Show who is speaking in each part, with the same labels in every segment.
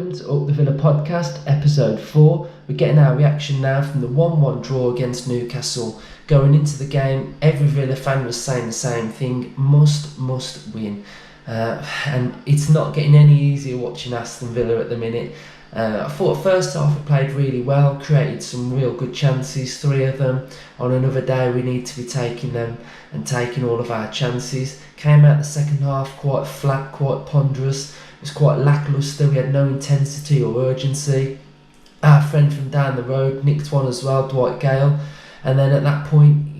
Speaker 1: welcome to Up the Villa podcast, episode 4. We're getting our reaction now from the 1-1 draw against Newcastle. Going into the game, every Villa fan was saying the same thing, must win. And it's not getting any easier watching Aston Villa at the minute. I thought first half we played really well, created some real good chances, 3 of them. On another day we need to be taking them and taking all of our chances. Came out the second half quite flat, quite ponderous. It was quite lacklustre, we had no intensity or urgency. Our friend from down the road nicked one as well, Dwight Gale. And then at that point,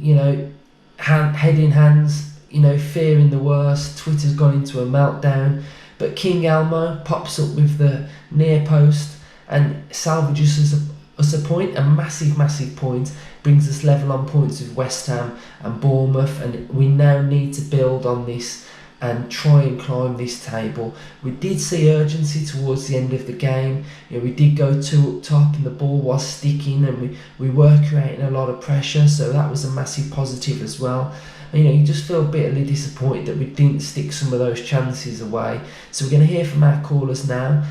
Speaker 1: head in hands, fearing the worst. Twitter's gone into a meltdown. But King Elmo pops up with the near post and salvages us a point, a massive point, brings us level on points with West Ham and Bournemouth, and we now need to build on this and try and climb this table. We did see urgency towards the end of the game. We did go 2 up top and the ball was sticking, and we were creating a lot of pressure, so that was a massive positive as well. You just feel bitterly disappointed that we didn't stick some of those chances away. So we're going to hear from our callers now.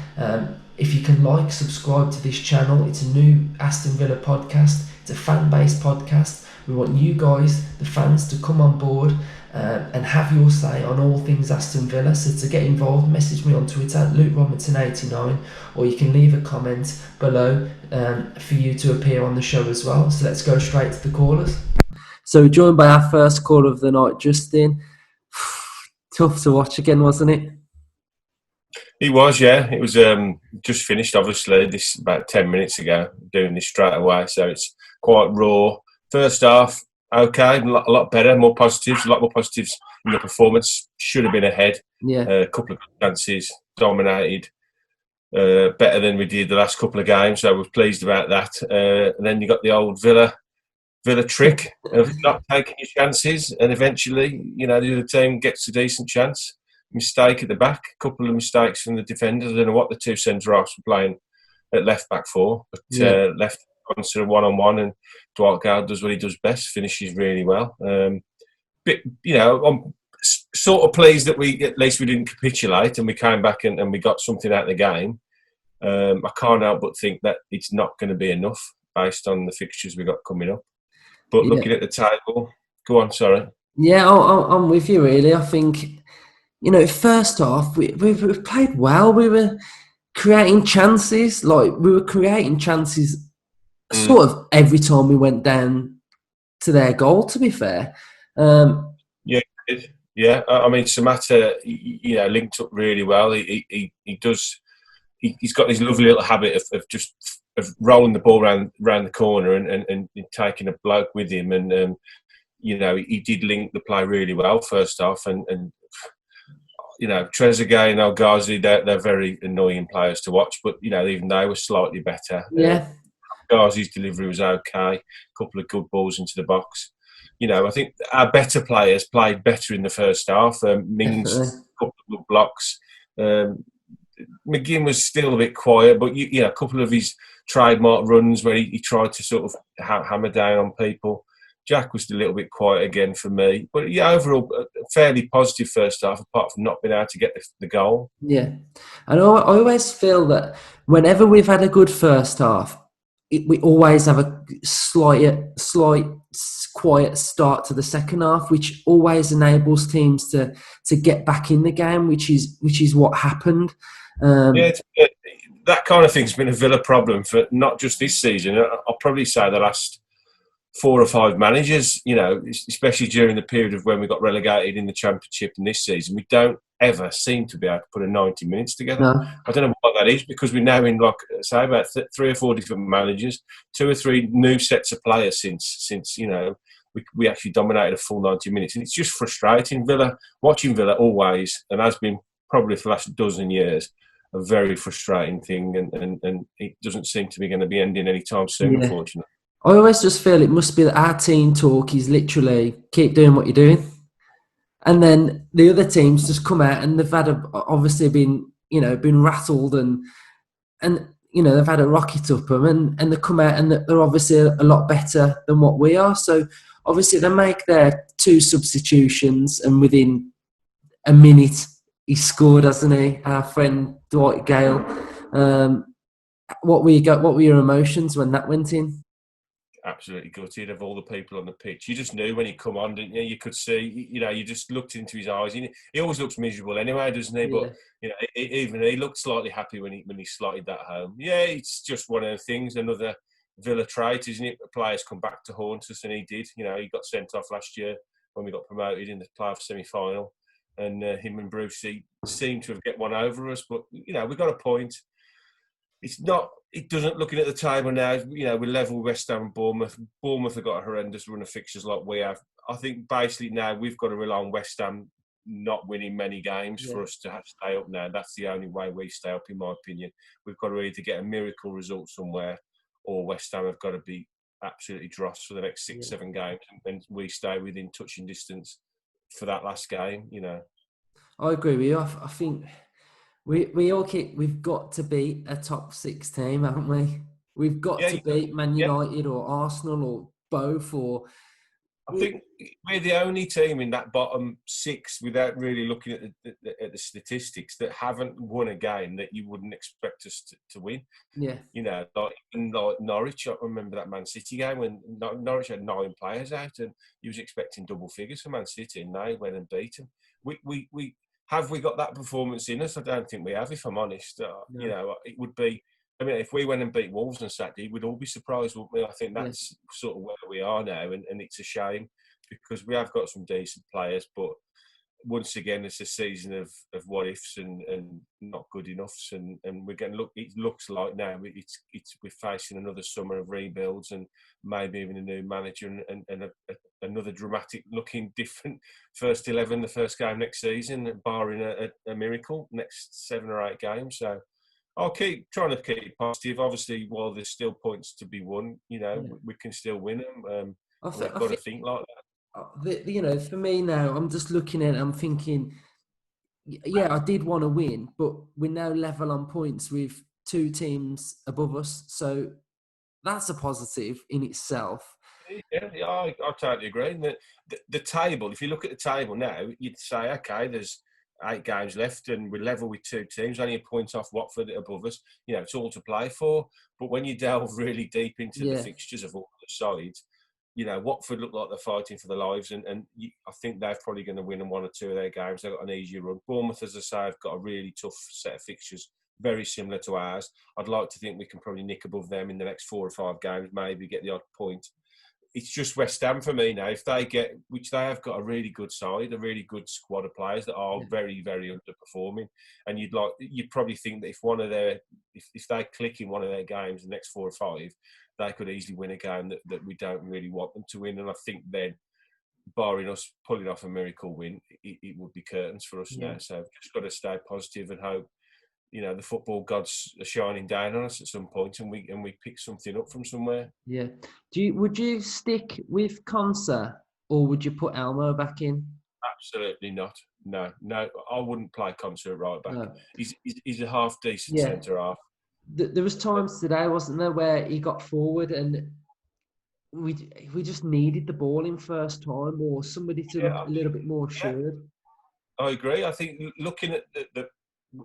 Speaker 1: If you can subscribe to this channel. It's a new Aston Villa podcast. It's a fan-based podcast. We want you guys, the fans, to come on board and have your say on all things Aston Villa. So to get involved, message me on Twitter, LukeRobinson89, or you can leave a comment below for you to appear on the show as well. So let's go straight to the callers. So we're joined by our first caller of the night, Justin. Tough to watch again, wasn't it?
Speaker 2: It was, yeah. It was just finished, obviously, this about 10 minutes ago, doing this straight away. So it's quite raw. First half, okay, a lot better, more positives, a lot more positives in the performance. Should have been ahead. Yeah. A couple of chances, dominated, better than we did the last couple of games. So we're pleased about that. And then you got the old Villa trick of not taking your chances, and eventually, the other team gets a decent chance. Mistake at the back, a couple of mistakes from the defenders. I don't know what the 2 centre-halves were playing at left-back for, but left on sort of one-on-one, and Dwight Gale does what he does best, finishes really well. I'm sort of pleased that at least we didn't capitulate and we came back and we got something out of the game. I can't help but think that it's not going to be enough based on the fixtures we got coming up. But looking at the table, go on, sorry.
Speaker 1: Yeah, I'm with you, really. I think, first half, we played well. We were creating chances. Sort of every time we went down to their goal, to be fair.
Speaker 2: Yeah, I mean, Samatta, linked up really well. He does. He's got this lovely little habit of rolling the ball around the corner and taking a bloke with him, and he did link the play really well first half, and Trezeguet and El Ghazi, they're very annoying players to watch, but even they were slightly better.
Speaker 1: Yeah,
Speaker 2: Ghazi's delivery was okay, a couple of good balls into the box. I think our better players played better in the first half. Mings, a couple of good blocks. McGinn was still a bit quiet, but a couple of his trademark runs where he tried to sort of hammer down on people. Jack was a little bit quiet again for me, but overall a fairly positive first half, apart from not being able to get the goal.
Speaker 1: Yeah, and I always feel that whenever we've had a good first half, we always have a slight quiet start to the second half, which always enables teams to get back in the game, which is what happened.
Speaker 2: That kind of thing's been a Villa problem for not just this season. I'll probably say the last 4 or 5 managers, especially during the period of when we got relegated in the Championship and this season, we don't ever seem to be able to put a 90 minutes together. No. I don't know what that is, because we're now in, about 3 or 4 different managers, 2 or 3 new sets of players since we actually dominated a full 90 minutes. And it's just frustrating. Watching Villa always, and has been probably for the last dozen years, a very frustrating thing, and it doesn't seem to be going to be ending anytime soon, unfortunately.
Speaker 1: I always just feel it must be that our team talk is literally keep doing what you're doing, and then the other teams just come out and they've had obviously been rattled and they've had a rocket up them, and they come out and they're obviously a lot better than what we are. So obviously they make their 2 substitutions, and within a minute he scored, hasn't he? Our friend Dwight Gale. What were your emotions when that went in?
Speaker 2: Absolutely gutted of all the people on the pitch. You just knew when he come on, didn't you? You could see, you just looked into his eyes. He always looks miserable anyway, doesn't he? But
Speaker 1: Yeah,
Speaker 2: even he looked slightly happy when he slotted that home. Yeah, it's just one of the things. Another Villa trait, isn't it? Players come back to haunt us, and he did. He got sent off last year when we got promoted in the playoff semi-final, and him and Brucey seemed to have get one over us. But we got a point. It's not. It doesn't. Looking at the table now, we're level with West Ham and Bournemouth. Bournemouth have got a horrendous run of fixtures like we have. I think basically now we've got to rely on West Ham not winning many games
Speaker 1: yeah,
Speaker 2: for us to stay up now. That's the only way we stay up, in my opinion. We've got to either get a miracle result somewhere, or West Ham have got to be absolutely dross for the next six,
Speaker 1: yeah.
Speaker 2: 7 games, and we stay within touching distance for that last game.
Speaker 1: I agree with you. I think we've got to beat a top six team, haven't we? We've got
Speaker 2: Yeah,
Speaker 1: to beat Man
Speaker 2: yeah.
Speaker 1: United or Arsenal or both or
Speaker 2: I
Speaker 1: we,
Speaker 2: think we're the only team in that bottom six, without really looking at the statistics, that haven't won a game that you wouldn't expect us to win.
Speaker 1: yeah,
Speaker 2: Like Norwich. I remember that Man City game when Norwich had 9 players out, and you was expecting double figures for Man City, and they went and beat them. We have we got that performance in us? I don't think we have. If I'm honest,
Speaker 1: no,
Speaker 2: it would be. I mean, if we went and beat Wolves on Saturday, we'd all be surprised, wouldn't we? I think
Speaker 1: yeah,
Speaker 2: that's sort of where we are now, and it's a shame because we have got some decent players, but once again, it's a season of what ifs and not good enoughs, and we're getting look. It looks like now we're facing another summer of rebuilds and maybe even a new manager and another dramatic looking different first 11, the first game next season, barring a miracle next 7 or 8 games. So I'll keep trying to keep positive. Obviously, while there's still points to be won,
Speaker 1: yeah.
Speaker 2: we can still win them, and we've
Speaker 1: I
Speaker 2: got to
Speaker 1: think
Speaker 2: think like that.
Speaker 1: for me now, I'm just looking at it, I'm thinking, yeah, I did want to win, but we're now level on points with two teams above us. So that's a positive in itself.
Speaker 2: Yeah, I totally agree. And the table, if you look at the table now, you'd say, okay, there's 8 games left and we're level with 2 teams, only a point off Watford above us. It's all to play for. But when you delve really deep into the
Speaker 1: Yeah,
Speaker 2: fixtures of all the sides, Watford look like they're fighting for their lives, and I think they're probably going to win in 1 or 2 of their games. They've got an easier run. Bournemouth, as I say, have got a really tough set of fixtures, very similar to ours. I'd like to think we can probably nick above them in the next 4 or 5 games, maybe get the odd point. It's just West Ham for me now. If they get, which they have got a really good side, a really good squad of players that are
Speaker 1: yeah,
Speaker 2: very, very underperforming, and you'd probably think that if they click in one of their games, the next 4 or 5, they could easily win a game that we don't really want them to win. And I think then, barring us pulling off a miracle win, it would be curtains for us
Speaker 1: yeah,
Speaker 2: now. So just got to stay positive and hope the football gods are shining down on us at some point, and we pick something up from somewhere.
Speaker 1: yeah. Would you stick with Conser or would you put Elmo back in?
Speaker 2: Absolutely not. No, no, I wouldn't play Concert right back.
Speaker 1: No.
Speaker 2: He's a half decent
Speaker 1: Yeah.
Speaker 2: centre half.
Speaker 1: There was times today, wasn't there, where he got forward and we just needed the ball in first time or somebody to
Speaker 2: Yeah,
Speaker 1: look a little bit more
Speaker 2: yeah,
Speaker 1: assured.
Speaker 2: I agree. I think looking at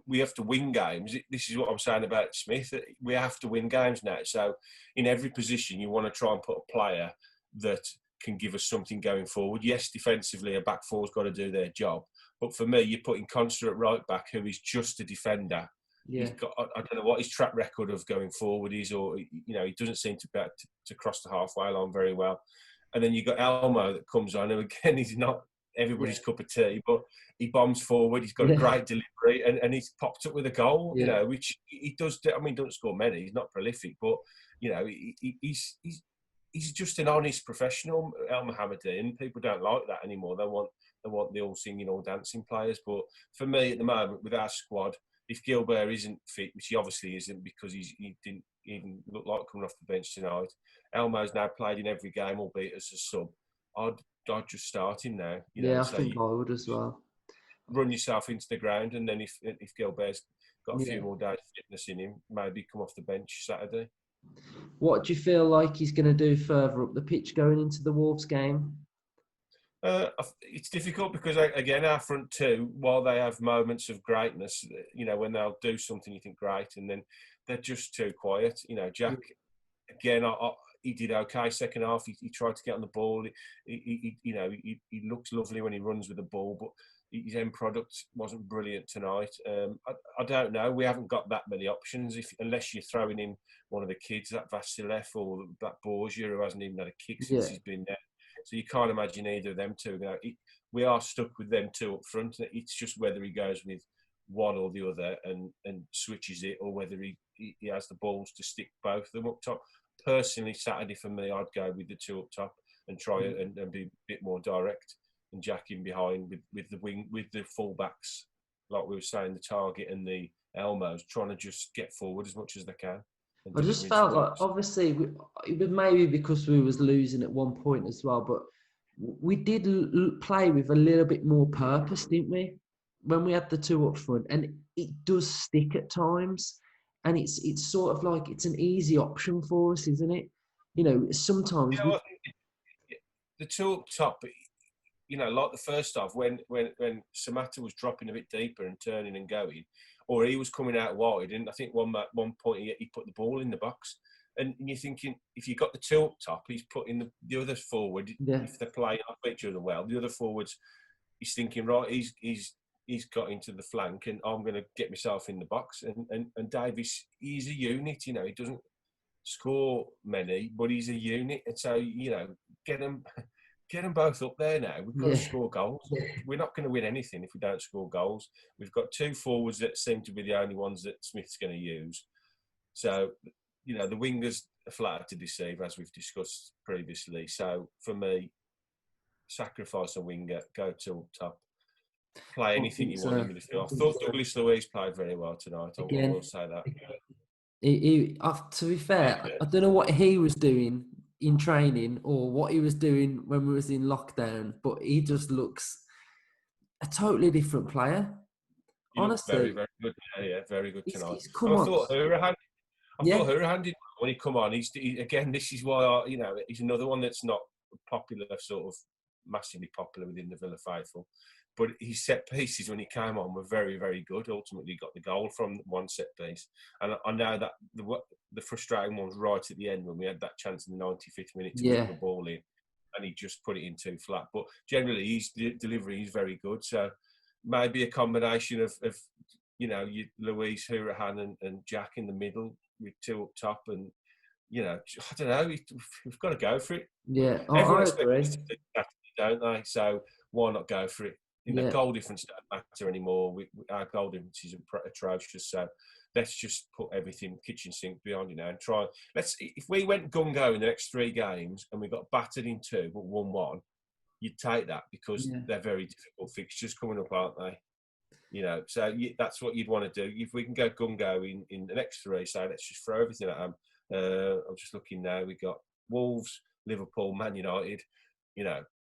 Speaker 2: we have to win games. This is what I'm saying about Smith. We have to win games now. So in every position, you want to try and put a player that can give us something going forward. Yes, defensively, a back four's got to do their job. But for me, you're putting Conster at right back, who is just a defender.
Speaker 1: Yeah,
Speaker 2: He's got, I don't know what his track record of going forward is, or he doesn't seem to be able to cross the halfway line very well. And then you've got Elmo that comes on, and again, he's not
Speaker 1: yeah,
Speaker 2: everybody's cup of tea, but he bombs forward. He's got a
Speaker 1: yeah,
Speaker 2: great delivery, and he's popped up with a goal.
Speaker 1: yeah,
Speaker 2: Which he does. I mean, doesn't score many. He's not prolific, but he's just an honest professional. El Mohammedan. People don't like that anymore. They want the all singing, all dancing players. But for me, at the moment, with our squad, if Gilbert isn't fit, which he obviously isn't because he didn't even look like coming off the bench tonight, Elmo's now played in every game, albeit as a sub. I'd just start him now,
Speaker 1: yeah.
Speaker 2: and
Speaker 1: I think
Speaker 2: say
Speaker 1: I would as well.
Speaker 2: run yourself into the ground, and then if Gilbert's got a
Speaker 1: Yeah.
Speaker 2: few more days of fitness in him, maybe come off the bench Saturday.
Speaker 1: What do you feel like he's going to do further up the pitch going into the Wolves game?
Speaker 2: It's difficult because again, our front two, while they have moments of greatness, when they'll do something you think great, and then they're just too quiet. Jack again, he did okay second half. He tried to get on the ball. He looks lovely when he runs with the ball, but his end product wasn't brilliant tonight. I don't know. We haven't got that many options unless you're throwing in one of the kids, that Vasilev or that Borgia, who hasn't even had a kick since
Speaker 1: Yeah.
Speaker 2: he's been there. So you can't imagine either of them two. We are stuck with them two up front. It's just whether he goes with one or the other and switches it, or whether he has the balls to stick both of them up top. Personally, Saturday for me, I'd go with the two up top and try and be a bit more direct, and Jack in behind with the fullbacks, like we were saying, the Target and the Elmos, trying to just get forward as much as they can and
Speaker 1: I just
Speaker 2: delivering some
Speaker 1: felt like,
Speaker 2: crosses.
Speaker 1: obviously, it was maybe because we was losing at one point as well, but we did play with a little bit more purpose, didn't we? When we had the two up front, and it does stick at times, and it's sort of like it's an easy option for us, isn't it? Sometimes we,
Speaker 2: I think the two up top, like the first half, when Samata was dropping a bit deeper and turning and going, or he was coming out wide, and I think one point he put the ball in the box, and you're thinking, if you got the two up top, he's putting the others forward.
Speaker 1: yeah,
Speaker 2: If they're playing off each other well, the other forwards, he's thinking, right, he's got into the flank, and I'm going to get myself in the box. And Davies, he's a unit. He doesn't score many, but he's a unit, and so get him. Get them both up there now. We've got to
Speaker 1: yeah,
Speaker 2: score goals. We're not going to win anything if we don't score goals. We've got two forwards that seem to be the only ones that Smith's going to use. So, the wingers are flat to deceive, as we've discussed previously. So, for me, sacrifice a winger, go to up top, play
Speaker 1: I
Speaker 2: anything
Speaker 1: think
Speaker 2: you want in
Speaker 1: so.
Speaker 2: midfield. I thought Douglas Luiz played very well tonight. I will
Speaker 1: Again,
Speaker 2: say that.
Speaker 1: to be fair, I don't know what he was doing in training or what he was doing when we was in lockdown, but he just looks a totally different player.
Speaker 2: He looked very,
Speaker 1: Honestly,
Speaker 2: very good. Yeah, very good tonight.
Speaker 1: he's
Speaker 2: And
Speaker 1: come
Speaker 2: I
Speaker 1: on.
Speaker 2: thought
Speaker 1: Yeah,
Speaker 2: Hurahan did when he come on. Again, this is why he's another one that's not popular, sort of massively popular within the Villa faithful. But his set pieces when he came on were very, very good. Ultimately, he got the goal from one set piece, and I know that the frustrating one was right at the end when we had that chance in the 95th minute to put
Speaker 1: yeah,
Speaker 2: the ball in, and he just put it in too flat. But generally, his delivery is very good. So maybe a combination of Luis, Hurahan, and Jack in the middle with two up top, and I don't know. We've got to go for it.
Speaker 1: yeah.
Speaker 2: Everyone
Speaker 1: I
Speaker 2: expects
Speaker 1: agree.
Speaker 2: us to do that, don't they? So why not go for it?
Speaker 1: Yeah,
Speaker 2: Goal difference don't matter anymore. Our goal difference is atrocious. So let's just put everything kitchen sink behind it now and try. If we went gung go in the next three games and we got battered in two but won one, you'd take that because
Speaker 1: yeah,
Speaker 2: they're very difficult fixtures coming up, aren't they? So that's what you'd want to do. If we can go gung go in the next three, so let's just throw everything at them. I'm just looking now. We got Wolves, Liverpool, Man United.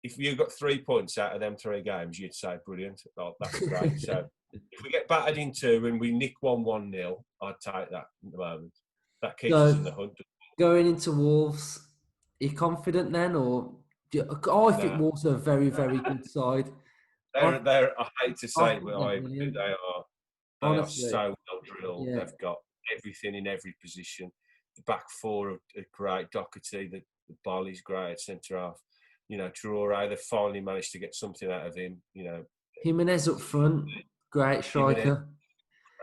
Speaker 2: If you got 3 points out of them three games, you'd say brilliant. Oh, that's great. So if we get battered in two and we nick 1-1-0, I'd take that at the moment. That keeps us in the
Speaker 1: So
Speaker 2: hunt.
Speaker 1: going into Wolves, are you confident then, or I think
Speaker 2: No,
Speaker 1: Wolves are a very, very good side. I
Speaker 2: they're. I hate to
Speaker 1: I
Speaker 2: say it,
Speaker 1: think
Speaker 2: but
Speaker 1: they're brilliant.
Speaker 2: they are
Speaker 1: Honestly,
Speaker 2: so well drilled.
Speaker 1: yeah.
Speaker 2: They've got everything in every position. The back four are great. Doherty, the Bolly's great at centre half. Traore, they've finally managed to get something out of him.
Speaker 1: Jimenez up front, great
Speaker 2: Jimenez,
Speaker 1: striker.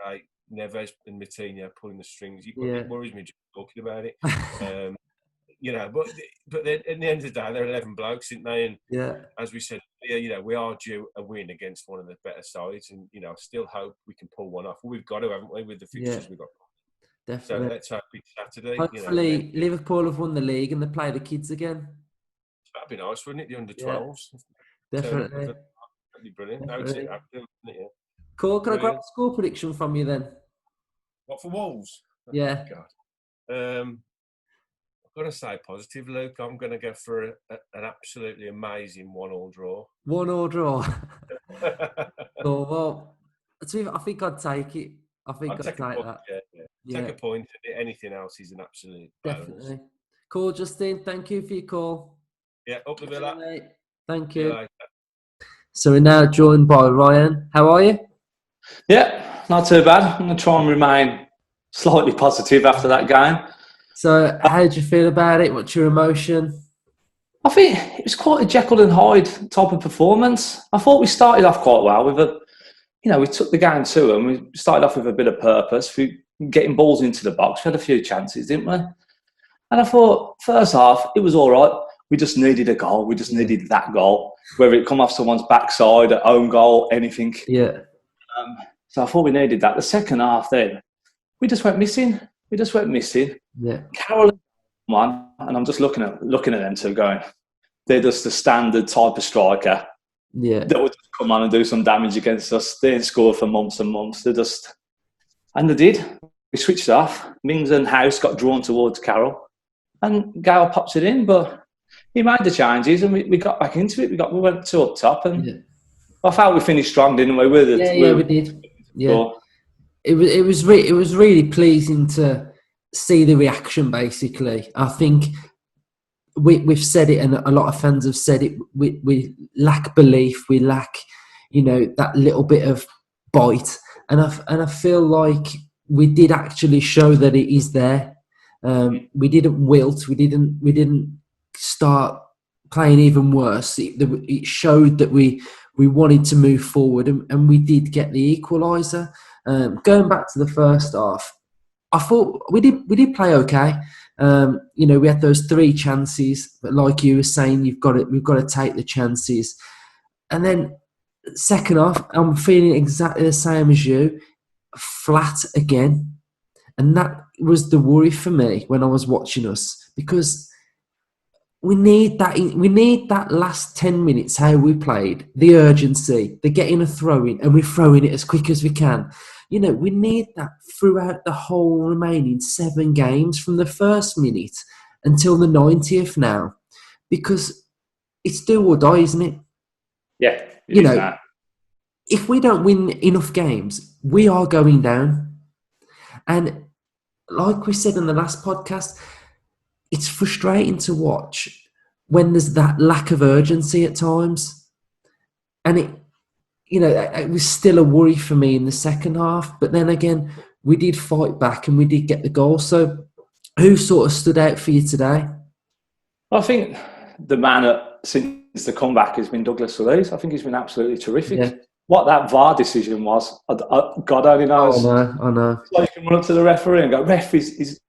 Speaker 2: great. Neves and Matinho pulling the strings.
Speaker 1: Yeah.
Speaker 2: It worries me just talking about it. Um, but then, at the end of the day, they're 11 blokes, aren't they? And
Speaker 1: Yeah,
Speaker 2: as we said, we are due a win against one of the better sides, and I still hope we can pull one off. Well, we've got to, haven't we, with the
Speaker 1: yeah,
Speaker 2: fixtures we've got. So
Speaker 1: definitely.
Speaker 2: let's hope it's Saturday, and then
Speaker 1: Hopefully, Liverpool have won the league and they play the kids again.
Speaker 2: that'd be nice, wouldn't it? The under
Speaker 1: Yeah,
Speaker 2: 12s turn up,
Speaker 1: definitely,
Speaker 2: that'd be brilliant. That would see it
Speaker 1: definitely.
Speaker 2: happening, wouldn't it?
Speaker 1: Cool. Can I grab
Speaker 2: Brilliant.
Speaker 1: a score prediction from you then?
Speaker 2: What for Wolves? Oh
Speaker 1: Yeah,
Speaker 2: God, I've got to say positive, Luke. I'm going to go for an absolutely amazing 1-1 draw.
Speaker 1: 1-1 draw.
Speaker 2: I'd
Speaker 1: Cool. Well, I think I'd take it. I think I'd
Speaker 2: take a
Speaker 1: take
Speaker 2: point.
Speaker 1: that.
Speaker 2: Yeah. Take
Speaker 1: Yeah,
Speaker 2: a point. Anything else is an absolute bonus.
Speaker 1: definitely. Cool, Justin. Thank you for your call.
Speaker 2: Yeah, up the
Speaker 1: Catch you,
Speaker 2: Villa.
Speaker 1: mate. Thank
Speaker 2: See you
Speaker 1: you.
Speaker 2: later.
Speaker 1: So we're now joined by Ryan. How are you?
Speaker 3: Yeah, not too bad. I'm going to try and remain slightly positive after that game.
Speaker 1: So how did you feel about it? What's your emotion?
Speaker 3: I think it was quite a Jekyll and Hyde type of performance. I thought we started off quite well with we took the game to them. We started off with a bit of purpose. We getting balls into the box. We had a few chances, didn't we? And I thought first half it was all right. We just needed a goal. We just needed that goal, whether it come off someone's backside, at own goal, anything.
Speaker 1: Yeah.
Speaker 3: So I thought we needed that. The second half, then we just went missing.
Speaker 1: Yeah.
Speaker 3: Carroll, one, and I'm just looking at them two, going, they're just the standard type of striker
Speaker 1: Yeah.
Speaker 3: that would just come on and do some damage against us. They didn't score for months and months. And they did. We switched off. Mings and House got drawn towards Carroll, and Gale pops it in, but he made the changes, and we got back into it. We went two up top, and I felt we finished strong, didn't we?
Speaker 1: We did. Yeah. It was really pleasing to see the reaction. Basically, I think we've said it, and a lot of fans have said it. We lack belief. We lack, that little bit of bite. And I feel like we did actually show that it is there. We didn't wilt. We didn't start playing even worse. It showed that we wanted to move forward, and we did get the equaliser. Going back to the first half, I thought we did play okay. We had those 3 chances, but like you were saying, we've got to take the chances. And then second half, I'm feeling exactly the same as you, flat again. And that was the worry for me when I was watching us, because we need that last 10 minutes, how we played, the urgency, the getting a throw in, and we're throwing it as quick as we can. We need that throughout the whole remaining 7 games, from the first minute until the 90th now, because it's do or die, isn't it?
Speaker 3: Yeah, it is that.
Speaker 1: If we don't win enough games, we are going down. And like we said in the last podcast, it's frustrating to watch when there's that lack of urgency at times. And it was still a worry for me in the second half. But then again, we did fight back and we did get the goal. So who sort of stood out for you today?
Speaker 3: I think the man since the comeback has been Douglas Luiz. I think he's been absolutely terrific.
Speaker 1: Yeah.
Speaker 3: What that VAR decision was, God only knows.
Speaker 1: I know.
Speaker 3: It's like you can run up to the referee and go, ref, he's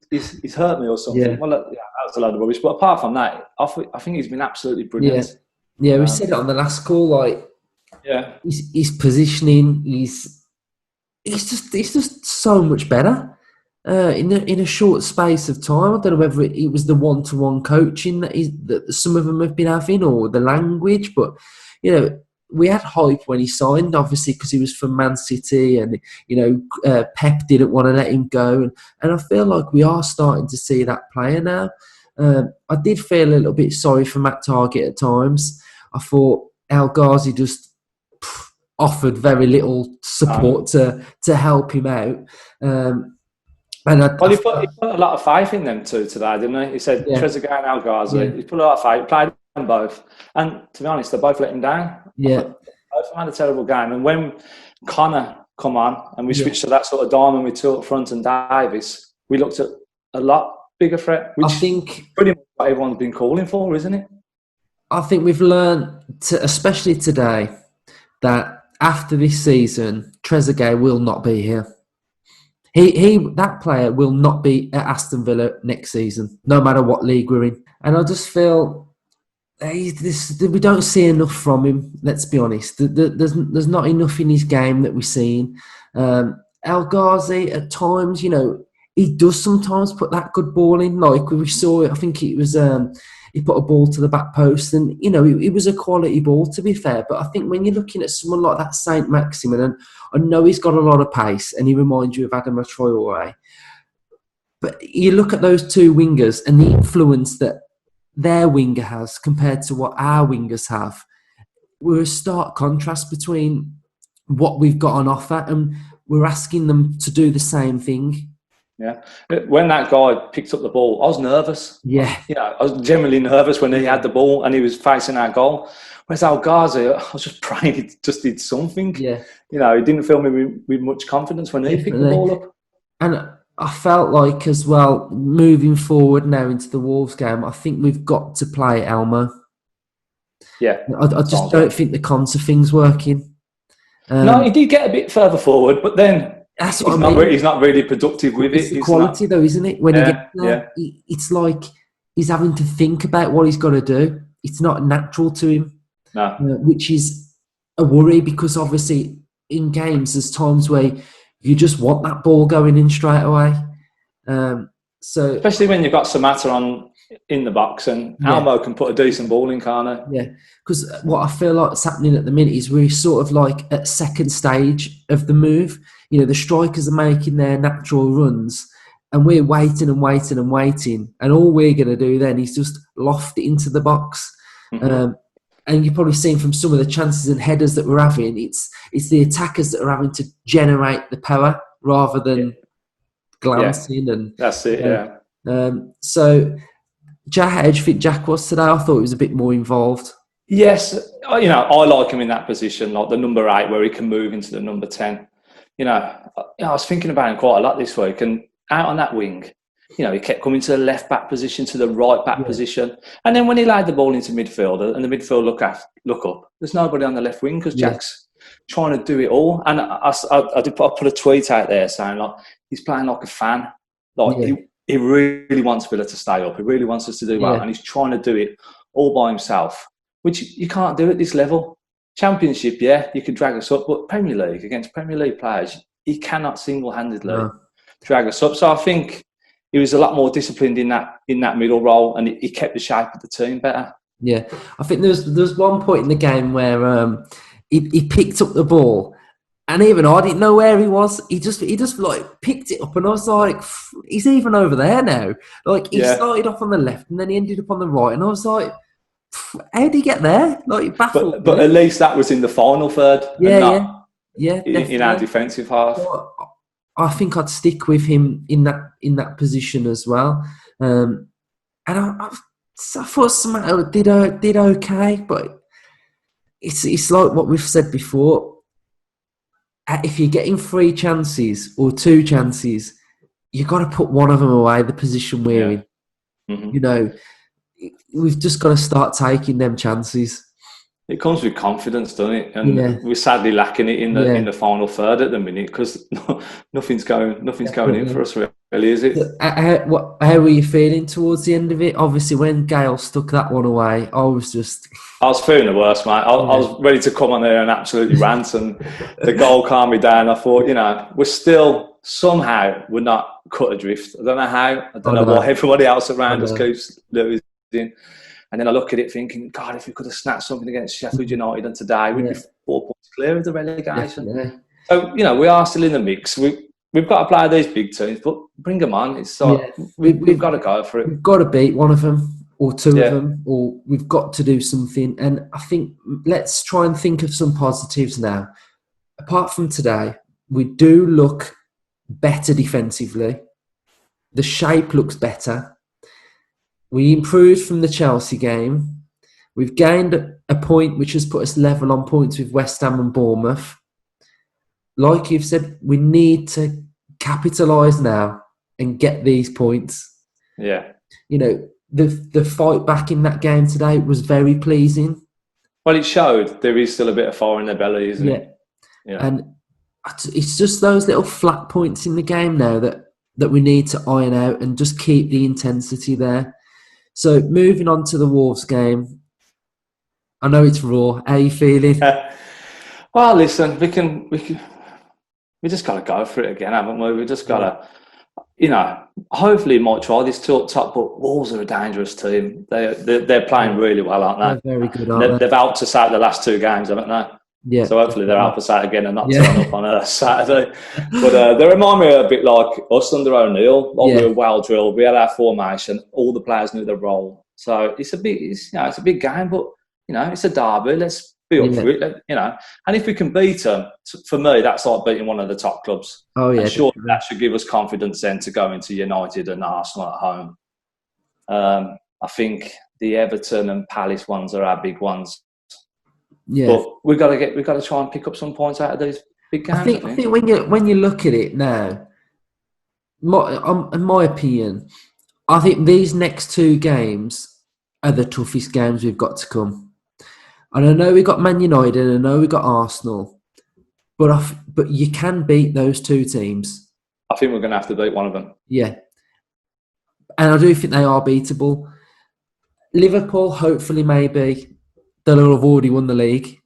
Speaker 3: hurt me or something.
Speaker 1: Yeah.
Speaker 3: Well, that was a load of rubbish. But apart from that, I think he's been absolutely brilliant.
Speaker 1: Yeah, we said it on the last call. Like, his positioning, he's just so much better in a short space of time. I don't know whether it was the one-to-one coaching that some of them have been having, or the language, but we had hype when he signed, obviously, because he was from Man City, and Pep didn't want to let him go, and I feel like we are starting to see that player now. I did feel a little bit sorry for Matt Targett at times. I thought El Ghazi just offered very little support to help him out.
Speaker 3: He put a lot of faith in them two today, didn't he? He said Trezeguet and El Ghazi. Yeah. He put a lot of faith, played them both. And to be honest, they both let him down.
Speaker 1: Yeah.
Speaker 3: Both of them had a terrible game. And when Connor come on and we switched to that sort of diamond with 2 up front and Davis, we looked at a lot bigger threat, which I think pretty much what everyone's been calling for, isn't it?
Speaker 1: I think we've learned, especially today, that after this season, Trezeguet will not be here. That player will not be at Aston Villa next season, no matter what league we're in. And I just feel we don't see enough from him. Let's be honest. There's not enough in his game that we're seeing. El Ghazi at times, he does sometimes put that good ball in. Like we saw, I think it was he put a ball to the back post, and it was a quality ball, to be fair. But I think when you're looking at someone like that Saint Maximin, and I know he's got a lot of pace, and he reminds you of Adama Traore, but you look at those 2 wingers and the influence that their winger has compared to what our wingers have. We're a stark contrast between what we've got on offer, and we're asking them to do the same thing.
Speaker 3: Yeah. When that guy picked up the ball, I was nervous.
Speaker 1: Yeah.
Speaker 3: I was generally nervous when he had the ball and he was facing our goal. Whereas Algazi, I was just praying he just did something.
Speaker 1: Yeah.
Speaker 3: He didn't fill me with much confidence when he picked the ball up.
Speaker 1: And I felt like as well, moving forward now into the Wolves game, I think we've got to play Elmo.
Speaker 3: Yeah.
Speaker 1: I just don't think the Conte thing's working.
Speaker 3: No, he did get a bit further forward, but then
Speaker 1: that's what I mean.
Speaker 3: He's not really productive with
Speaker 1: it's
Speaker 3: it.
Speaker 1: The quality, though, isn't it? When he gets there,
Speaker 3: yeah.
Speaker 1: It's like he's having to think about what he's got to do. It's not natural to him, which is a worry, because obviously in games there's times where you just want that ball going in straight away. So
Speaker 3: especially when you've got Samatta on in the box, and Elmo can put a decent ball in, can't he?
Speaker 1: Yeah, because what I feel like is happening at the minute is we're sort of like at second stage of the move. The strikers are making their natural runs, and we're waiting and waiting and waiting, and all we're going to do then is just loft it into the box.
Speaker 3: Mm-hmm.
Speaker 1: And you've probably seen from some of the chances and headers that we're having, it's the attackers that are having to generate the power rather than glancing. And
Speaker 3: that's it.
Speaker 1: So, how do you think Jack was today? I thought he was a bit more involved.
Speaker 3: Yes, I like him in that position, like the number 8, where he can move into the number 10. I was thinking about him quite a lot this week, and out on that wing, he kept coming to the left back position, to the right back position, and then when he laid the ball into midfield, and the midfield look up, there's nobody on the left wing because Jack's trying to do it all. And I put a tweet out there saying like he's playing like a fan, like he really wants Villa to stay up. He really wants us to do well, and he's trying to do it all by himself, which you can't do at this level. Championship, you can drag us up, but Premier League, against Premier League players, he cannot single-handedly drag us up. So I think he was a lot more disciplined in that middle role, and he kept the shape of the team better.
Speaker 1: Yeah, I think there's one point in the game where he picked up the ball, and even I didn't know where he was. He just like picked it up, and I was like, he's even over there now. Like he started off on the left, and then he ended up on the right, and I was like, how did he get there? Like baffled.
Speaker 3: But at least that was in the final third. In our defensive half.
Speaker 1: But I think I'd stick with him in that position as well. And I thought Samatta did okay, but it's like what we've said before. If you're getting 3 chances or 2 chances, you've got to put one of them away. The position we're in,
Speaker 3: Mm-hmm.
Speaker 1: We've just got to start taking them chances.
Speaker 3: It comes with confidence, doesn't it? And we're sadly lacking it in the final third at the minute, because nothing's going in for us, really, is it?
Speaker 1: How were you feeling towards the end of it? Obviously, when Gale stuck that one away, I was
Speaker 3: feeling the worst, mate. I was ready to come on there and absolutely rant, and the goal calmed me down. I thought, we're still somehow we're not cut adrift. I don't know how. I don't know why everybody else around us keeps losing. And then I look at it thinking, God, if we could have snatched something against Sheffield United and today, we'd be 4 points clear of the relegation.
Speaker 1: Definitely.
Speaker 3: So, we are still in the mix. We've got to play these big teams, but bring them on. It's like, we've got to go for it.
Speaker 1: We've got to beat one of them or 2 of them, or we've got to do something. And I think let's try and think of some positives now. Apart from today, we do look better defensively. The shape looks better. We improved from the Chelsea game. We've gained a point which has put us level on points with West Ham and Bournemouth. Like you've said, we need to capitalise now and get these points.
Speaker 3: Yeah.
Speaker 1: The fight back in that game today was very pleasing.
Speaker 3: Well, it showed there is still a bit of fire in their belly, isn't it? Yeah.
Speaker 1: And it's just those little flat points in the game now that we need to iron out and just keep the intensity there. So moving on to the Wolves game, I know it's raw. How are you feeling?
Speaker 3: Well, listen, we just got to go for it again, haven't we? We just got to, hopefully, might try this top. But Wolves are a dangerous team. They're playing really well, aren't they?
Speaker 1: They're very good, aren't they?
Speaker 3: They've helped us out the last 2 games, haven't they?
Speaker 1: Yeah.
Speaker 3: So hopefully they'll help us out again and not turn up on a Saturday. But they remind me a bit like us under O'Neill. We were well drilled. We had our formation. All the players knew their role. So it's a big game, but it's a derby. Let's be up for it, you know. And if we can beat them, for me, that's like beating one of the top clubs.
Speaker 1: Oh yeah,
Speaker 3: and surely
Speaker 1: definitely.
Speaker 3: that should give us confidence then to go into United and Arsenal at home. I think the Everton and Palace ones are our big ones.
Speaker 1: Yeah,
Speaker 3: but we've got to try and pick up some points out of these big games.
Speaker 1: I think when you look at it now, in my opinion, I think these next two games are the toughest games we've got to come. And I know we got Man United and I know we got Arsenal, but you can beat those two teams.
Speaker 3: I think we're going to have to beat one of them.
Speaker 1: Yeah, and I do think they are beatable. Liverpool, hopefully, maybe they'll have already won the league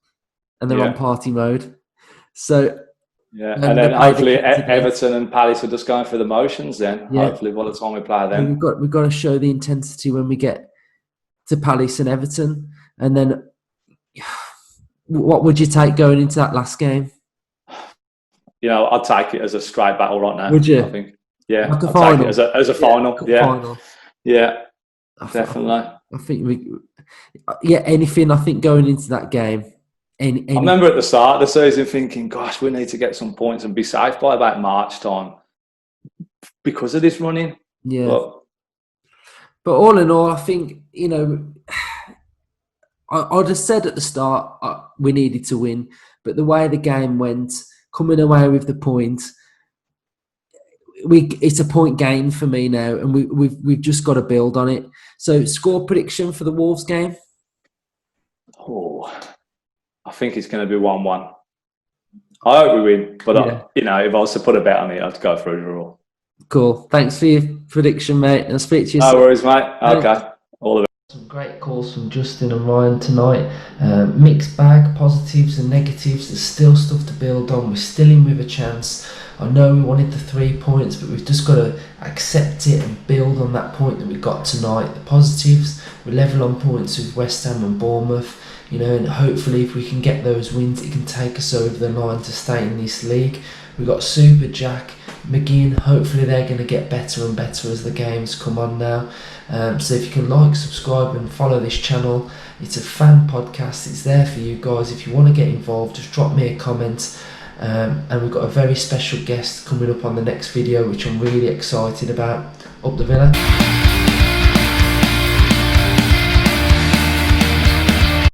Speaker 1: and they're on party mode. So
Speaker 3: and then hopefully Everton and Palace are just going through the motions. Then hopefully by the time we play them,
Speaker 1: we've got to show the intensity when we get to Palace and Everton. And then, what would you take going into that last game?
Speaker 3: You know, I'd take it as a straight battle right now.
Speaker 1: Would you?
Speaker 3: I think, yeah,
Speaker 1: like a
Speaker 3: I'd
Speaker 1: final.
Speaker 3: take it as a final.
Speaker 1: Final.
Speaker 3: Yeah, definitely.
Speaker 1: I think anything. I think going into that game.
Speaker 3: I remember at the start of the season thinking, gosh, we need to get some points and be safe by about March time because of this running.
Speaker 1: Yeah. But all in all, I think, you know, I just said at the start we needed to win, but the way the game went, coming away with the point, it's a point gain for me now, and we've just got to build on it. So, score prediction for the Wolves game?
Speaker 3: Oh, I think it's going to be 1-1. I hope we win, but you know, if I was to put a bet on it, I'd go for a draw.
Speaker 1: Cool. Thanks for your prediction, mate. I'll speak to you soon.
Speaker 3: No worries, mate. Okay. All the best.
Speaker 1: Some great calls from Justin and Ryan tonight. Mixed bag, positives and negatives. There's still stuff to build on. We're still in with a chance. I know we wanted the 3 points, but we've just got to accept it and build on that point that we got tonight. The positives, we're level on points with West Ham and Bournemouth. You know, and hopefully if we can get those wins, it can take us over the line to stay in this league. We've got Super Jack, McGinn, hopefully they're going to get better and better as the games come on now. So if you can like, subscribe and follow this channel. It's a fan podcast, it's there for you guys. If you want to get involved, just drop me a comment. And we've got a very special guest coming up on the next video, which I'm really excited about. Up the Villa.